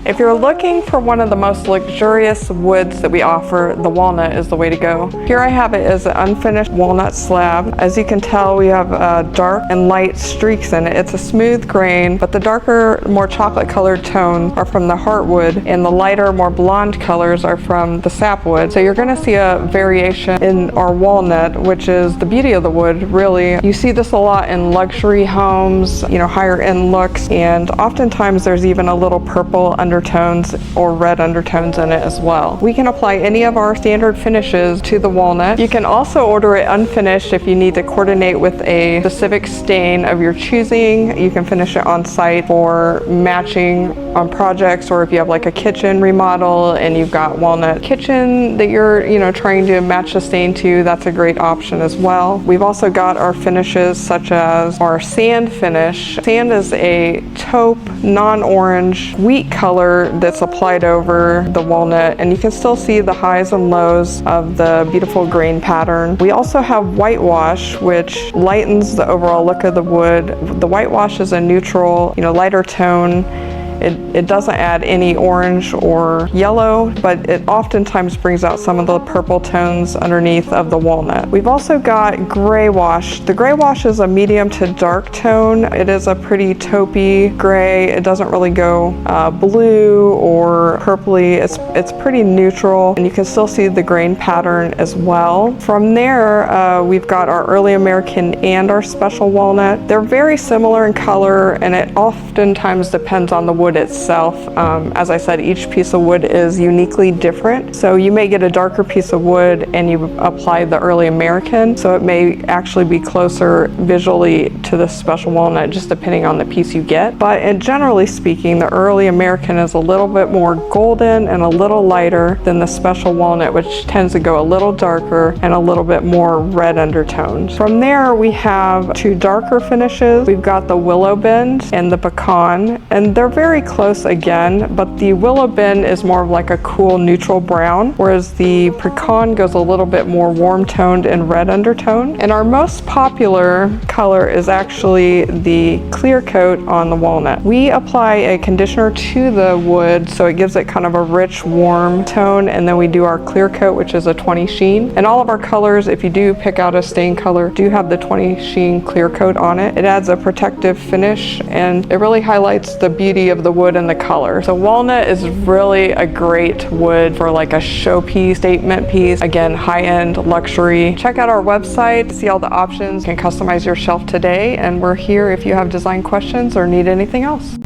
If you're looking for one of the most luxurious woods that we offer, the walnut is the way to go. Here I have it as an unfinished walnut slab. As you can tell, we have dark and light streaks in it. It's a smooth grain, but the darker, more chocolate colored tones are from the heartwood, and the lighter, more blonde colors are from the sapwood. So you're going to see a variation in our walnut, which is the beauty of the wood, really. You see this a lot in luxury homes, higher end looks, and oftentimes there's even a little purple undertones or red undertones in it as well. We can apply any of our standard finishes to the walnut. You can also order it unfinished if you need to coordinate with a specific stain of your choosing. You can finish it on site for matching on projects, or if you have like a kitchen remodel and you've got walnut kitchen that you're trying to match the stain to, that's a great option as well. We've also got our finishes such as our sand finish. Sand is a taupe, non-orange, wheat color that's applied over the walnut, and you can still see the highs and lows of the beautiful grain pattern. We also have whitewash, which lightens the overall look of the wood. The whitewash is a neutral, lighter tone. It doesn't add any orange or yellow, but it oftentimes brings out some of the purple tones underneath of the walnut. We've also got gray wash. The gray wash is a medium to dark tone. It is a pretty taupey gray. It doesn't really go blue or purpley. It's pretty neutral, and you can still see the grain pattern as well. From there, we've got our early American and our special walnut. They're very similar in color, and it oftentimes depends on the wood itself. As I said, each piece of wood is uniquely different. So you may get a darker piece of wood and you apply the early American, so it may actually be closer visually to the special walnut, just depending on the piece you get. But generally speaking, the early American is a little bit more golden and a little lighter than the special walnut, which tends to go a little darker and a little bit more red undertones. From there, we have two darker finishes. We've got the willow bend and the pecan, and they're very close again, but the willow bend is more of like a cool neutral brown, whereas the pecan goes a little bit more warm toned and red undertone. And our most popular color is actually the clear coat on the walnut. We apply a conditioner to the wood so it gives it kind of a rich warm tone, and then we do our clear coat, which is a 20 sheen. And all of our colors, if you do pick out a stain color, do have the 20 sheen clear coat on it. It adds a protective finish, and it really highlights the beauty of the wood and the color. So walnut is really a great wood for like a showpiece, statement piece. Again, high-end luxury. Check out our website, see all the options. You can customize your shelf today, and we're here if you have design questions or need anything else.